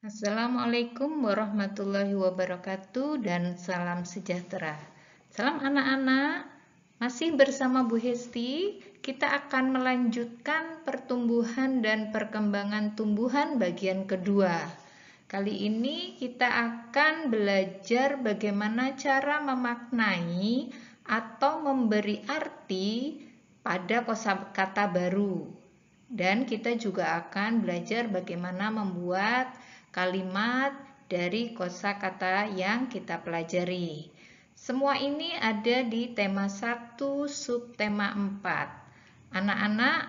Assalamualaikum warahmatullahi wabarakatuh dan salam sejahtera. Salam anak-anak, masih bersama Bu Hesti, kita akan melanjutkan pertumbuhan dan perkembangan tumbuhan bagian kedua. Kali ini kita akan belajar bagaimana cara memaknai atau memberi arti pada kosakata baru. Dan kita juga akan belajar bagaimana membuat kalimat dari kosakata yang kita pelajari. Semua ini ada di tema 1 subtema 4. Anak-anak,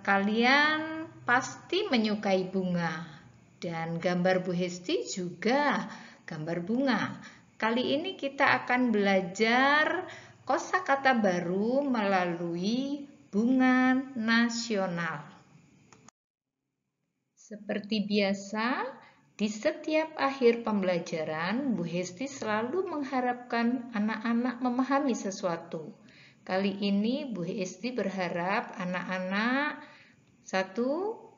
kalian pasti menyukai bunga. Dan gambar Bu Hesti juga gambar bunga. Kali ini kita akan belajar kosakata baru melalui bunga nasional. Seperti biasa, di setiap akhir pembelajaran, Bu Hesti selalu mengharapkan anak-anak memahami sesuatu. Kali ini Bu Hesti berharap anak-anak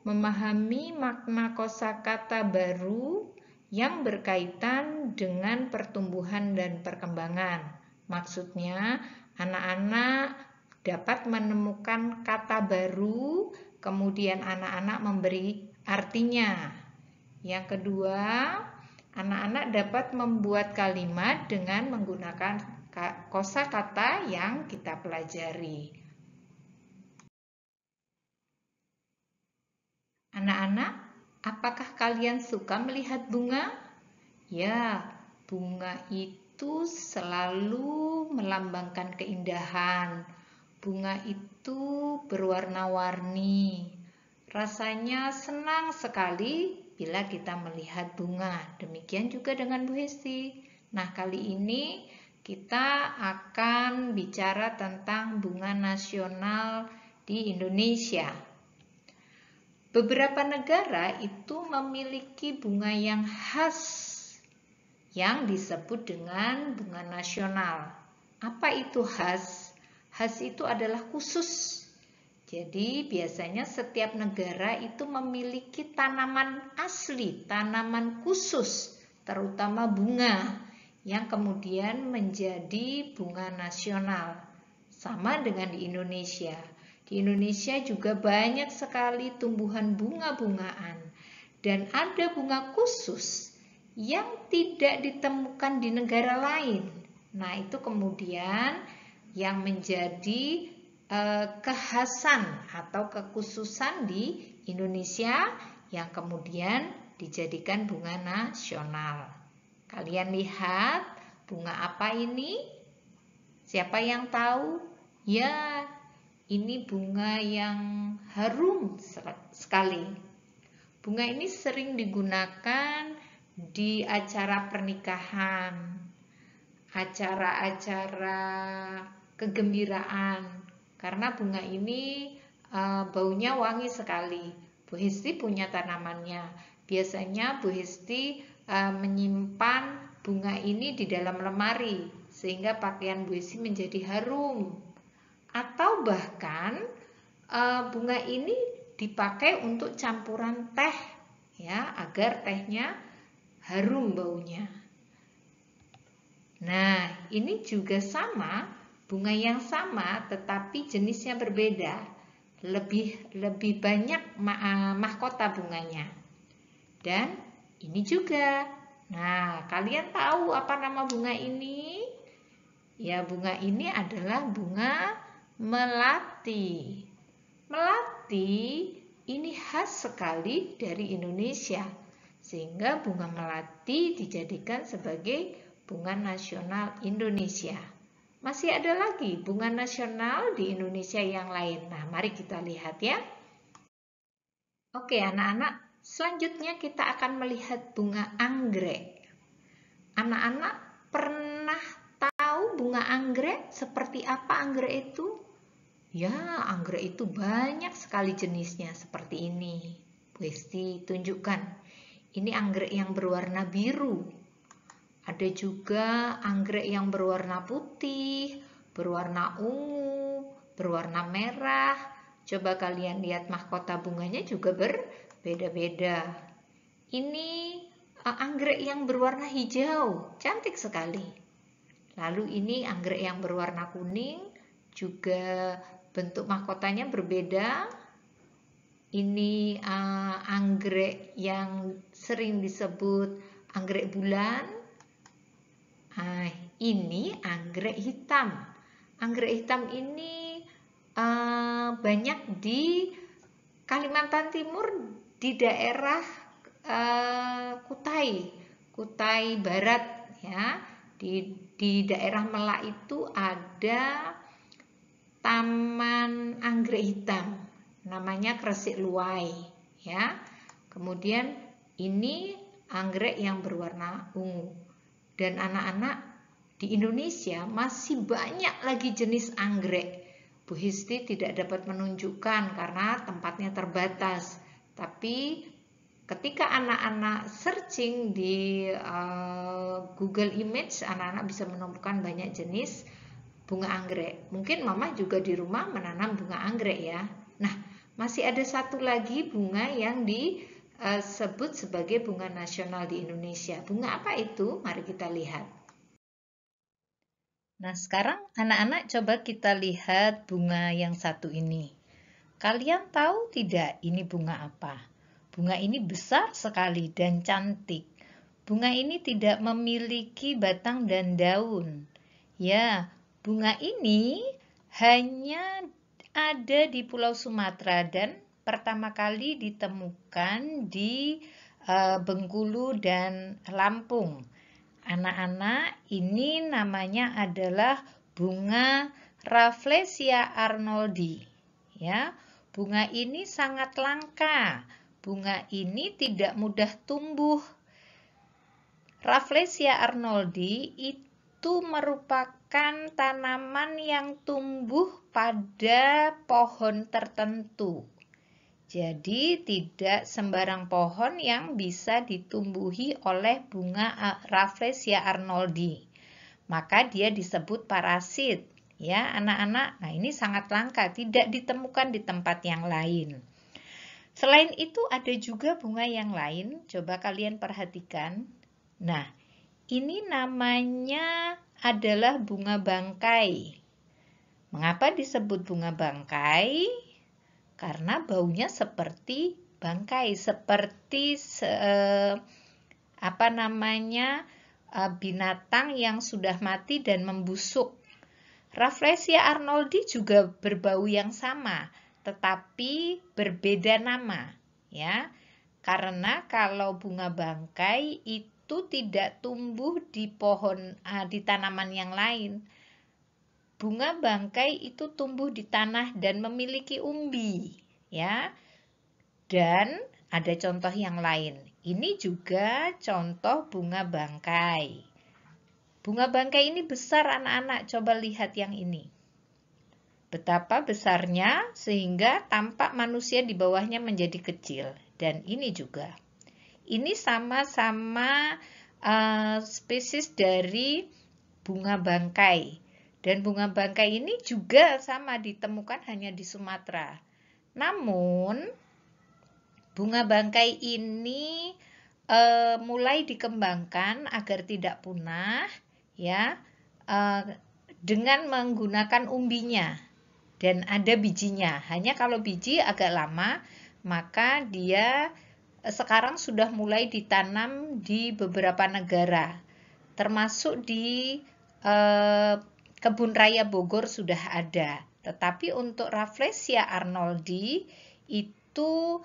memahami makna kosakata baru yang berkaitan dengan pertumbuhan dan perkembangan. Maksudnya, anak-anak dapat menemukan kata baru, kemudian anak-anak memberi artinya. Yang kedua, anak-anak dapat membuat kalimat dengan menggunakan kosakata yang kita pelajari. Anak-anak, apakah kalian suka melihat bunga? Ya, bunga itu selalu melambangkan keindahan. Bunga itu berwarna-warni. Rasanya senang sekali bila kita melihat bunga. Demikian juga dengan Bu Hesti. Nah, kali ini kita akan bicara tentang bunga nasional di Indonesia. Beberapa negara itu memiliki bunga yang khas yang disebut dengan bunga nasional. Apa itu khas? Khas itu adalah khusus. Jadi biasanya setiap negara itu memiliki tanaman asli, tanaman khusus, terutama bunga yang kemudian menjadi bunga nasional. Sama dengan di Indonesia. Di Indonesia juga banyak sekali tumbuhan bunga-bungaan dan ada bunga khusus yang tidak ditemukan di negara lain. Nah, itu kemudian yang menjadi kekhasan atau kekhususan di Indonesia yang kemudian dijadikan bunga nasional. Kalian lihat bunga apa ini? Siapa yang tahu? Ya, ini bunga yang harum sekali. Bunga ini sering digunakan di acara pernikahan, acara-acara kegembiraan. Karena bunga ini baunya wangi sekali. Bu Hesti punya tanamannya. Biasanya Bu Hesti menyimpan bunga ini di dalam lemari sehingga pakaian Bu Hesti menjadi harum. Atau bahkan bunga ini dipakai untuk campuran teh ya, agar tehnya harum baunya. Nah, ini juga sama, bunga yang sama tetapi jenisnya berbeda. Lebih banyak mahkota bunganya. Dan ini juga. Nah, kalian tahu apa nama bunga ini? Ya, bunga ini adalah bunga melati. Melati ini khas sekali dari Indonesia. Sehingga bunga melati dijadikan sebagai bunga nasional Indonesia. Masih ada lagi bunga nasional di Indonesia yang lain. Nah, mari kita lihat ya. Oke, anak-anak, selanjutnya kita akan melihat bunga anggrek. Anak-anak pernah tahu bunga anggrek? Seperti apa anggrek itu? Ya, anggrek itu banyak sekali jenisnya seperti ini. Bu Hesti tunjukkan. Ini anggrek yang berwarna biru. Ada juga anggrek yang berwarna putih, berwarna ungu, berwarna merah. Coba kalian lihat mahkota bunganya juga berbeda-beda. Ini anggrek yang berwarna hijau, cantik sekali. Lalu ini anggrek yang berwarna kuning, juga bentuk mahkotanya berbeda. Ini anggrek yang sering disebut anggrek bulan. Ini anggrek hitam. Anggrek hitam ini banyak di Kalimantan Timur, di daerah Kutai Barat, ya. Di daerah Melak itu ada taman anggrek hitam, namanya Kresik Luwai, ya. Kemudian ini anggrek yang berwarna ungu. Dan anak-anak, di Indonesia masih banyak lagi jenis anggrek. Bu Histi tidak dapat menunjukkan karena tempatnya terbatas. Tapi ketika anak-anak searching di Google Image, anak-anak bisa menemukan banyak jenis bunga anggrek. Mungkin mama juga di rumah menanam bunga anggrek ya. Nah, masih ada satu lagi bunga yang disebut sebagai bunga nasional di Indonesia. Bunga apa itu? Mari kita lihat. Nah, sekarang anak-anak coba kita lihat bunga yang satu ini. Kalian tahu tidak ini bunga apa? Bunga ini besar sekali dan cantik. Bunga ini tidak memiliki batang dan daun. Ya, bunga ini hanya ada di Pulau Sumatera dan pertama kali ditemukan di Bengkulu dan Lampung. Anak-anak, ini namanya adalah bunga Rafflesia arnoldi. Ya, bunga ini sangat langka. Bunga ini tidak mudah tumbuh. Rafflesia arnoldi itu merupakan tanaman yang tumbuh pada pohon tertentu. Jadi tidak sembarang pohon yang bisa ditumbuhi oleh bunga Rafflesia arnoldi. Maka dia disebut parasit. Ya, anak-anak. Nah, ini sangat langka, tidak ditemukan di tempat yang lain. Selain itu ada juga bunga yang lain. Coba kalian perhatikan. Nah, ini namanya adalah bunga bangkai. Mengapa disebut bunga bangkai? Karena baunya seperti bangkai, seperti binatang yang sudah mati dan membusuk. Rafflesia arnoldi juga berbau yang sama, tetapi berbeda nama, ya. Karena kalau bunga bangkai itu tidak tumbuh di pohon, di tanaman yang lain. Bunga bangkai itu tumbuh di tanah dan memiliki umbi, ya. Dan ada contoh yang lain. Ini juga contoh bunga bangkai. Bunga bangkai ini besar anak-anak, coba lihat yang ini. Betapa besarnya sehingga tampak manusia di bawahnya menjadi kecil. Dan ini juga. Ini sama-sama spesies dari bunga bangkai. Dan bunga bangkai ini juga sama ditemukan hanya di Sumatera. Namun, bunga bangkai ini mulai dikembangkan agar tidak punah, ya, dengan menggunakan umbinya dan ada bijinya. Hanya kalau biji agak lama, maka dia sekarang sudah mulai ditanam di beberapa negara, termasuk di Kebun Raya Bogor sudah ada. Tetapi untuk Rafflesia arnoldi itu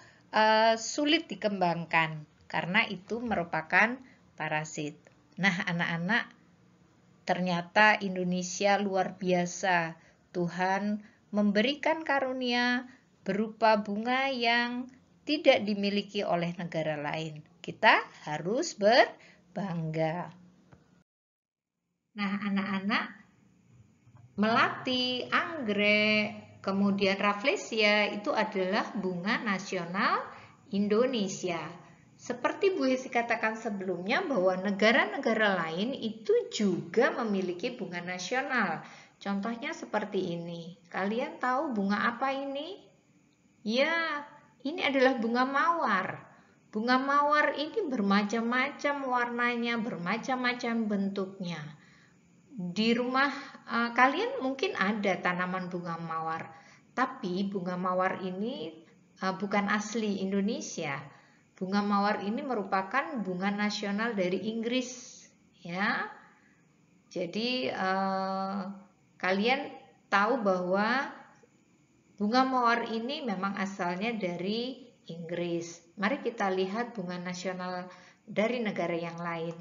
sulit dikembangkan karena itu merupakan parasit. Nah, anak-anak, ternyata Indonesia luar biasa. Tuhan memberikan karunia berupa bunga yang tidak dimiliki oleh negara lain. Kita harus berbangga. Nah, anak-anak, melati, anggrek, kemudian Rafflesia itu adalah bunga nasional Indonesia. Seperti Bu Hesti katakan sebelumnya bahwa negara-negara lain itu juga memiliki bunga nasional. Contohnya seperti ini. Kalian tahu bunga apa ini? Ya, ini adalah bunga mawar. Bunga mawar ini bermacam-macam warnanya, bermacam-macam bentuknya. Di rumah kalian mungkin ada tanaman bunga mawar, tapi bunga mawar ini bukan asli Indonesia. Bunga mawar ini merupakan bunga nasional dari Inggris, ya. Jadi kalian tahu bahwa bunga mawar ini memang asalnya dari Inggris. Mari kita lihat bunga nasional dari negara yang lain.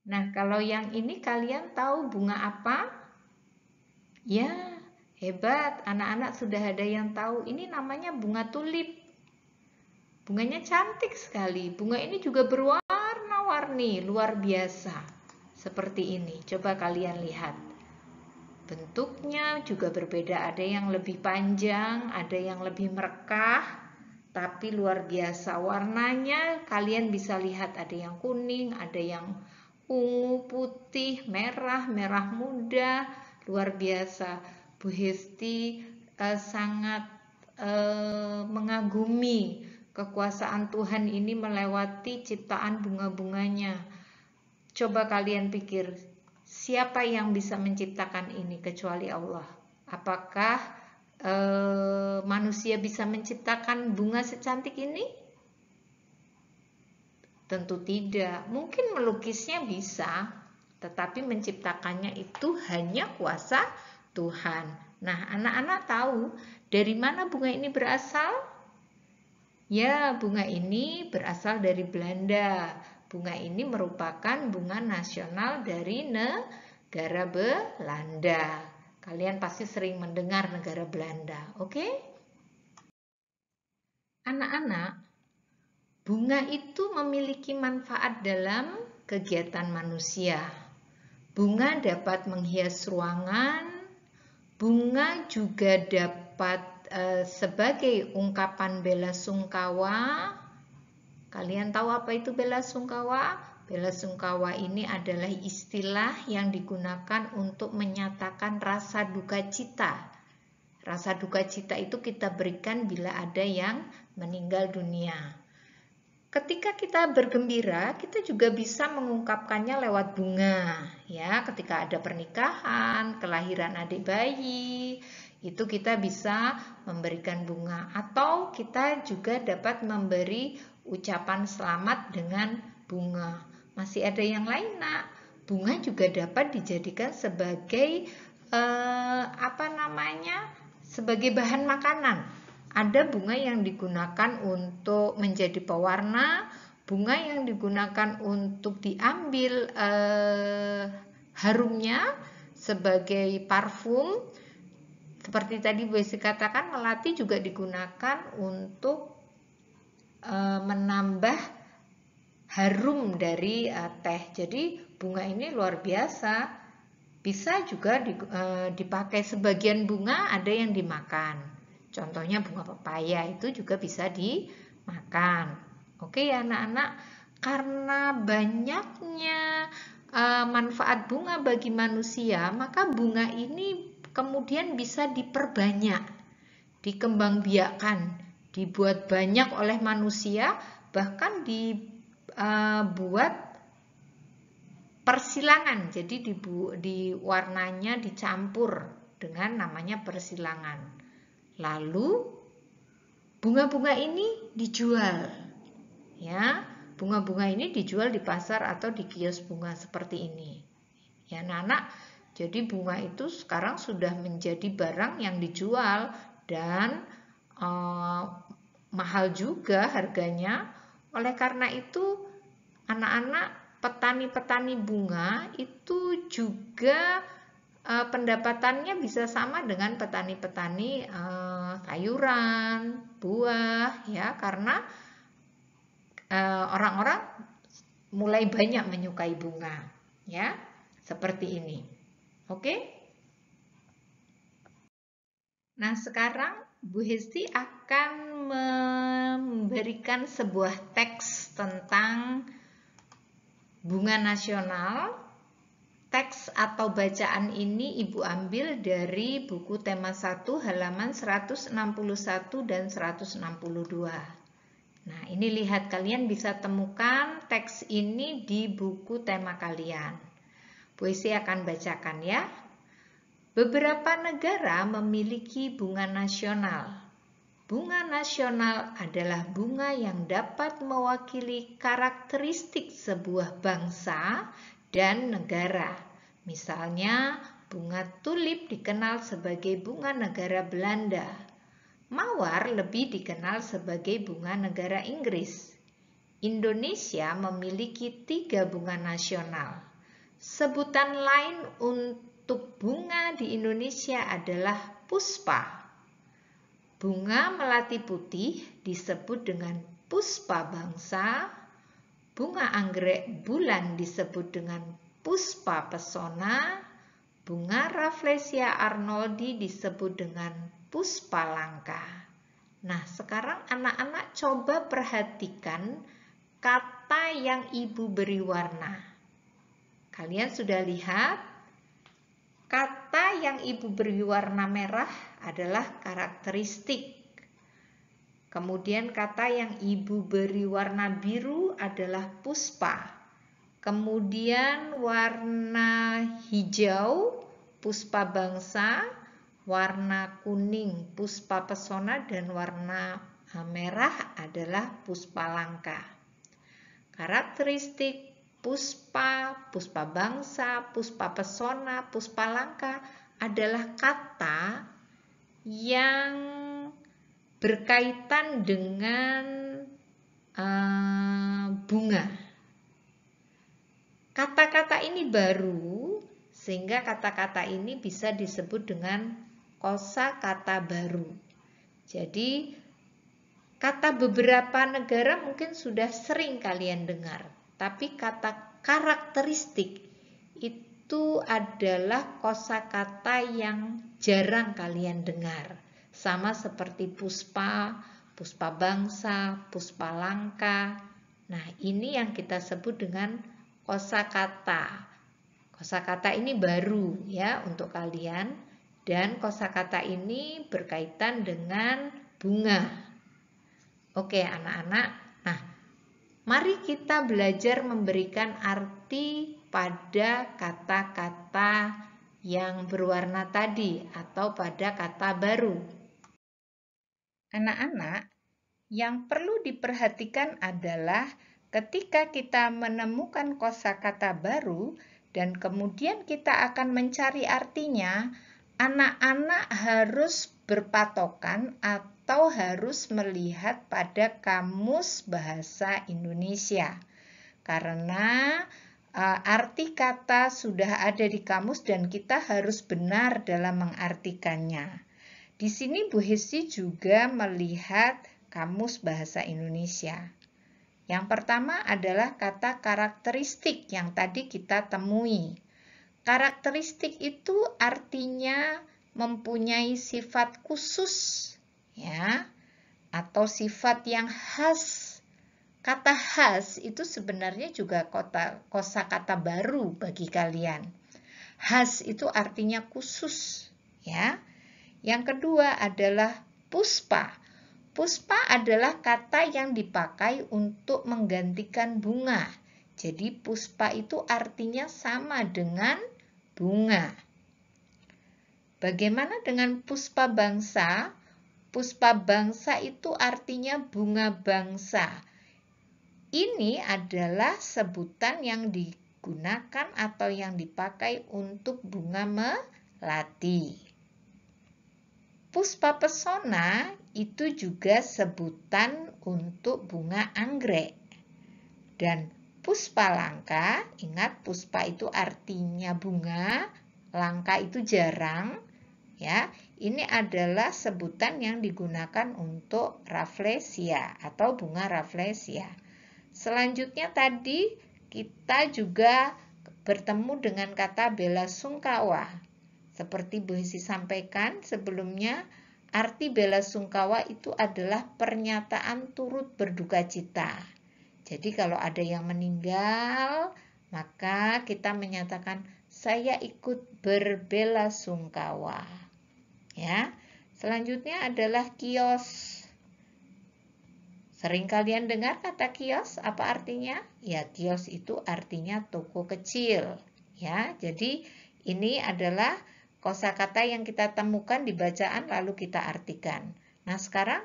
Nah, kalau yang ini kalian tahu bunga apa? Ya, hebat. Anak-anak sudah ada yang tahu. Ini namanya bunga tulip. Bunganya cantik sekali. Bunga ini juga berwarna-warni, luar biasa. Seperti ini. Coba kalian lihat. Bentuknya juga berbeda. Ada yang lebih panjang, ada yang lebih merekah. Tapi luar biasa. Warnanya kalian bisa lihat. Ada yang kuning, ada yang ungu, putih, merah, merah muda. Luar biasa. Bu Hesti sangat mengagumi kekuasaan Tuhan ini melewati ciptaan bunga-bunganya. Coba kalian pikir, siapa yang bisa menciptakan ini kecuali Allah? Apakah manusia bisa menciptakan bunga secantik ini? Tentu tidak. Mungkin melukisnya bisa, tetapi menciptakannya itu hanya kuasa Tuhan. Nah, anak-anak tahu dari mana bunga ini berasal? Ya, bunga ini berasal dari Belanda. Bunga ini merupakan bunga nasional dari negara Belanda. Kalian pasti sering mendengar negara Belanda, oke? Anak-anak, bunga itu memiliki manfaat dalam kegiatan manusia. Bunga dapat menghias ruangan, bunga juga dapat sebagai ungkapan bela sungkawa. Kalian tahu apa itu bela sungkawa? Bela sungkawa ini adalah istilah yang digunakan untuk menyatakan rasa duka cita. Rasa duka cita itu kita berikan bila ada yang meninggal dunia. Ketika kita bergembira, kita juga bisa mengungkapkannya lewat bunga. Ya, ketika ada pernikahan, kelahiran adik bayi, itu kita bisa memberikan bunga. Atau kita juga dapat memberi ucapan selamat dengan bunga. Masih ada yang lain, Nak. Bunga juga dapat dijadikan sebagai sebagai bahan makanan. Ada bunga yang digunakan untuk menjadi pewarna, bunga yang digunakan untuk diambil harumnya sebagai parfum. Seperti tadi Bu Esi katakan, melati juga digunakan untuk menambah harum dari teh. Jadi bunga ini luar biasa. Bisa juga dipakai, sebagian bunga ada yang dimakan. Contohnya bunga pepaya itu juga bisa dimakan. Oke ya anak-anak, karena banyaknya manfaat bunga bagi manusia, maka bunga ini kemudian bisa diperbanyak, dikembangbiakkan, dibuat banyak oleh manusia, bahkan dibuat persilangan. Jadi warnanya dicampur dengan namanya persilangan. Lalu bunga-bunga ini dijual. Ya, bunga-bunga ini dijual di pasar atau di kios bunga seperti ini. Ya, anak-anak, jadi bunga itu sekarang sudah menjadi barang yang dijual dan mahal juga harganya. Oleh karena itu, anak-anak, petani-petani bunga itu juga pendapatannya bisa sama dengan petani-petani sayuran, buah, ya, karena orang-orang mulai banyak menyukai bunga, ya, seperti ini. Oke? Nah, sekarang Bu Hesti akan memberikan sebuah teks tentang bunga nasional. Teks atau bacaan ini Ibu ambil dari buku tema 1 halaman 161 dan 162. Nah, ini lihat, kalian bisa temukan teks ini di buku tema kalian. Puisi akan bacakan ya. Beberapa negara memiliki bunga nasional. Bunga nasional adalah bunga yang dapat mewakili karakteristik sebuah bangsa dan negara. Misalnya, bunga tulip dikenal sebagai bunga negara Belanda. Mawar lebih dikenal sebagai bunga negara Inggris. Indonesia memiliki 3 bunga nasional. Sebutan lain untuk bunga di Indonesia adalah puspa. Bunga melati putih disebut dengan puspa bangsa. Bunga anggrek bulan disebut dengan puspa pesona. Bunga Rafflesia arnoldi disebut dengan puspa langka. Nah, sekarang anak-anak coba perhatikan kata yang ibu beri warna. Kalian sudah lihat? Kata yang ibu beri warna merah adalah karakteristik. Kemudian kata yang ibu beri warna biru adalah puspa. Kemudian warna hijau puspa bangsa, warna kuning puspa pesona, dan warna merah adalah puspa langka. Karakteristik puspa, puspa bangsa, puspa pesona, puspa langka adalah kata yang berkaitan dengan bunga. Kata-kata ini baru, sehingga kata-kata ini bisa disebut dengan kosakata baru. Jadi, kata beberapa negara mungkin sudah sering kalian dengar, tapi kata karakteristik itu adalah kosakata yang jarang kalian dengar. Sama seperti puspa, puspa bangsa, puspa langka. Nah, ini yang kita sebut dengan kosakata. Kosakata ini baru ya untuk kalian, dan kosakata ini berkaitan dengan bunga. Oke, anak-anak. Nah, mari kita belajar memberikan arti pada kata-kata yang berwarna tadi atau pada kata baru. Anak-anak, yang perlu diperhatikan adalah ketika kita menemukan kosakata baru dan kemudian kita akan mencari artinya, anak-anak harus berpatokan atau harus melihat pada kamus bahasa Indonesia. Karena arti kata sudah ada di kamus dan kita harus benar dalam mengartikannya. Di sini Bu Hesti juga melihat kamus bahasa Indonesia. Yang pertama adalah kata karakteristik yang tadi kita temui. Karakteristik itu artinya mempunyai sifat khusus, ya, atau sifat yang khas. Kata khas itu sebenarnya juga kosakata baru bagi kalian. Khas itu artinya khusus, ya. Yang kedua adalah puspa. Puspa adalah kata yang dipakai untuk menggantikan bunga. Jadi puspa itu artinya sama dengan bunga. Bagaimana dengan puspa bangsa? Puspa bangsa itu artinya bunga bangsa. Ini adalah sebutan yang digunakan atau yang dipakai untuk bunga melati. Puspa pesona itu juga sebutan untuk bunga anggrek. Dan puspa langka, ingat puspa itu artinya bunga, langka itu jarang, ya. Ini adalah sebutan yang digunakan untuk Rafflesia atau bunga Rafflesia. Selanjutnya tadi kita juga bertemu dengan kata bela sungkawa. Seperti Bu Hesti sampaikan sebelumnya, arti bela sungkawa itu adalah pernyataan turut berduka cita. Jadi kalau ada yang meninggal, maka kita menyatakan saya ikut berbela sungkawa. Ya. Selanjutnya adalah kios. Sering kalian dengar kata kios, apa artinya? Ya, kios itu artinya toko kecil. Ya, jadi ini adalah kosakata yang kita temukan di bacaan lalu kita artikan. Nah, sekarang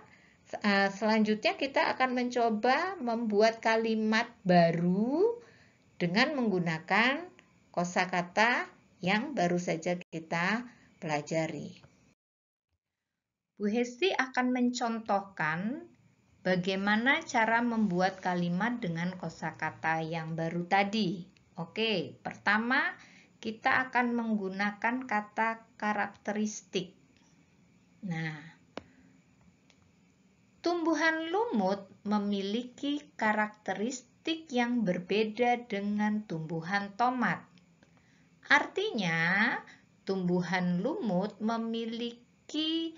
selanjutnya kita akan mencoba membuat kalimat baru dengan menggunakan kosakata yang baru saja kita pelajari. Bu Hesti akan mencontohkan bagaimana cara membuat kalimat dengan kosakata yang baru tadi. Oke, pertama kita akan menggunakan kata karakteristik. Nah, tumbuhan lumut memiliki karakteristik yang berbeda dengan tumbuhan tomat. Artinya, tumbuhan lumut memiliki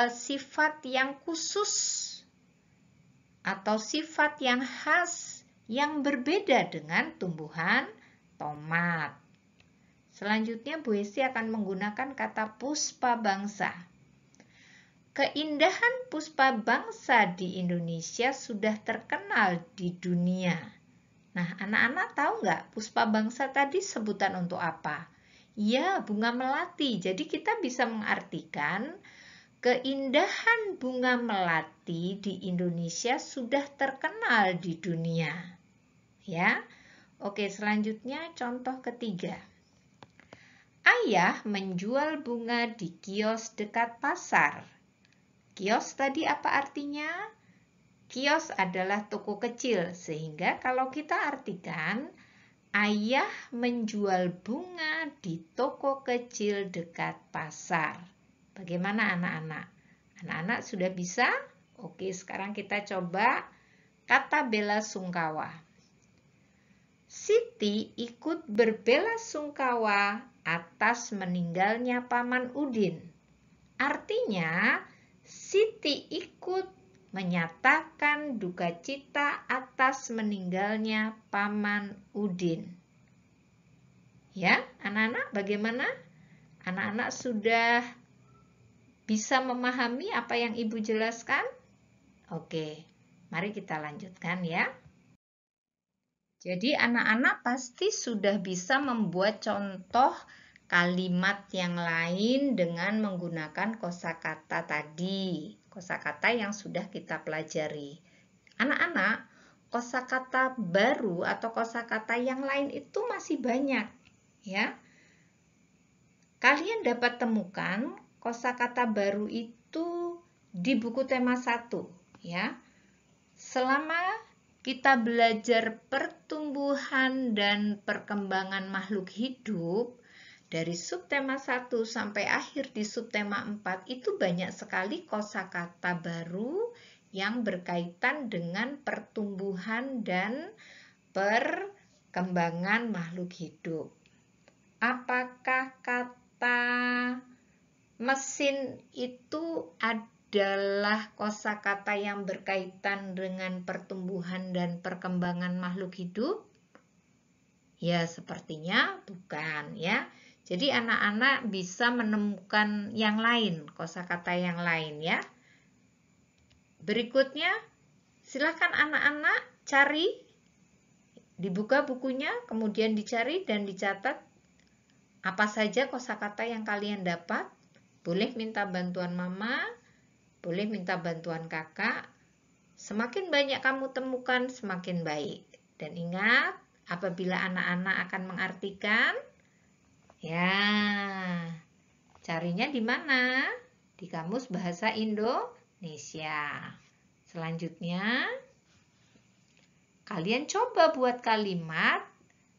sifat yang khusus atau sifat yang khas yang berbeda dengan tumbuhan tomat. Selanjutnya Bu Hesti akan menggunakan kata puspa bangsa. Keindahan puspa bangsa di Indonesia sudah terkenal di dunia. Nah, anak-anak tahu nggak puspa bangsa tadi sebutan untuk apa? Ya, bunga melati. Jadi kita bisa mengartikan keindahan bunga melati di Indonesia sudah terkenal di dunia. Ya. Oke, selanjutnya contoh ketiga. Ayah menjual bunga di kios dekat pasar. Kios tadi apa artinya? Kios adalah toko kecil, sehingga kalau kita artikan ayah menjual bunga di toko kecil dekat pasar. Bagaimana anak-anak? Anak-anak sudah bisa? Oke, sekarang kita coba kata bela sungkawa. Siti ikut berbela sungkawa atas meninggalnya Paman Udin. Artinya, Siti ikut menyatakan duka cita atas meninggalnya Paman Udin. Ya, anak-anak bagaimana? Anak-anak sudah bisa memahami apa yang Ibu jelaskan? Oke, mari kita lanjutkan ya. Jadi anak-anak pasti sudah bisa membuat contoh kalimat yang lain dengan menggunakan kosakata tadi. Kosakata yang sudah kita pelajari. Anak-anak, kosakata baru atau kosakata yang lain itu masih banyak, ya. Kalian dapat temukan kosakata baru itu di buku tema 1, ya. Selama kita belajar pertumbuhan dan perkembangan makhluk hidup dari subtema 1 sampai akhir di subtema 4 itu banyak sekali kosakata baru yang berkaitan dengan pertumbuhan dan perkembangan makhluk hidup. Apakah kata mesin itu adalah kosakata yang berkaitan dengan pertumbuhan dan perkembangan makhluk hidup? Ya, sepertinya bukan ya. Jadi anak-anak bisa menemukan yang lain, kosakata yang lain ya. Berikutnya, silakan anak-anak cari, dibuka bukunya, kemudian dicari dan dicatat apa saja kosakata yang kalian dapat. Boleh minta bantuan mama, boleh minta bantuan kakak. Semakin banyak kamu temukan, semakin baik. Dan ingat, apabila anak-anak akan mengartikan, ya, carinya di mana? Di Kamus Bahasa Indonesia. Selanjutnya, kalian coba buat kalimat.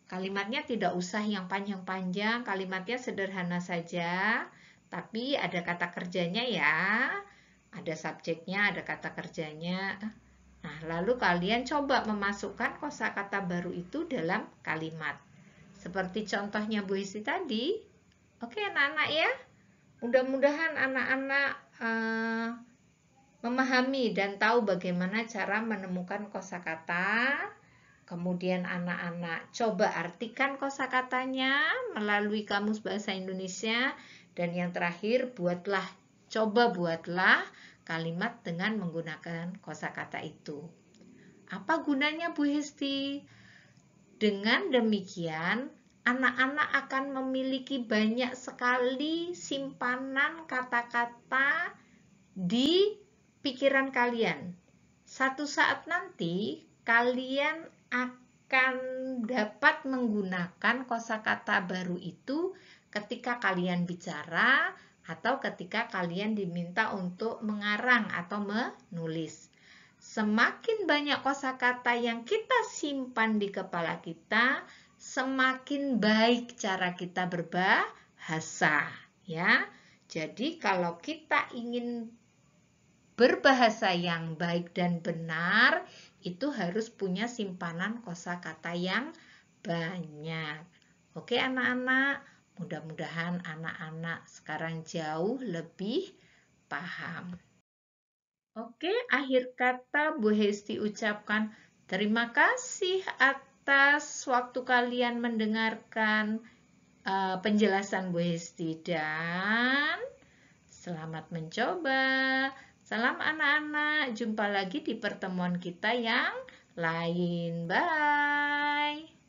Kalimatnya tidak usah yang panjang-panjang, kalimatnya sederhana saja. Tapi ada kata kerjanya ya, ada subjeknya, ada kata kerjanya. Nah, lalu kalian coba memasukkan kosakata baru itu dalam kalimat. Seperti contohnya Bu Hesti tadi. Oke anak-anak ya, mudah-mudahan anak-anak memahami dan tahu bagaimana cara menemukan kosakata. Kemudian anak-anak coba artikan kosakatanya melalui Kamus Bahasa Indonesia. Dan yang terakhir, coba buatlah kalimat dengan menggunakan kosakata itu. Apa gunanya, Bu Hesti? Dengan demikian, anak-anak akan memiliki banyak sekali simpanan kata-kata di pikiran kalian. Satu saat nanti, kalian akan dapat menggunakan kosakata baru itu ketika kalian bicara atau ketika kalian diminta untuk mengarang atau menulis. Semakin banyak kosakata yang kita simpan di kepala kita, semakin baik cara kita berbahasa, ya. Jadi kalau kita ingin berbahasa yang baik dan benar, itu harus punya simpanan kosakata yang banyak. Oke anak-anak, mudah-mudahan anak-anak sekarang jauh lebih paham. Oke, akhir kata Bu Hesti ucapkan terima kasih atas waktu kalian mendengarkan penjelasan Bu Hesti dan selamat mencoba. Salam anak-anak, jumpa lagi di pertemuan kita yang lain. Bye.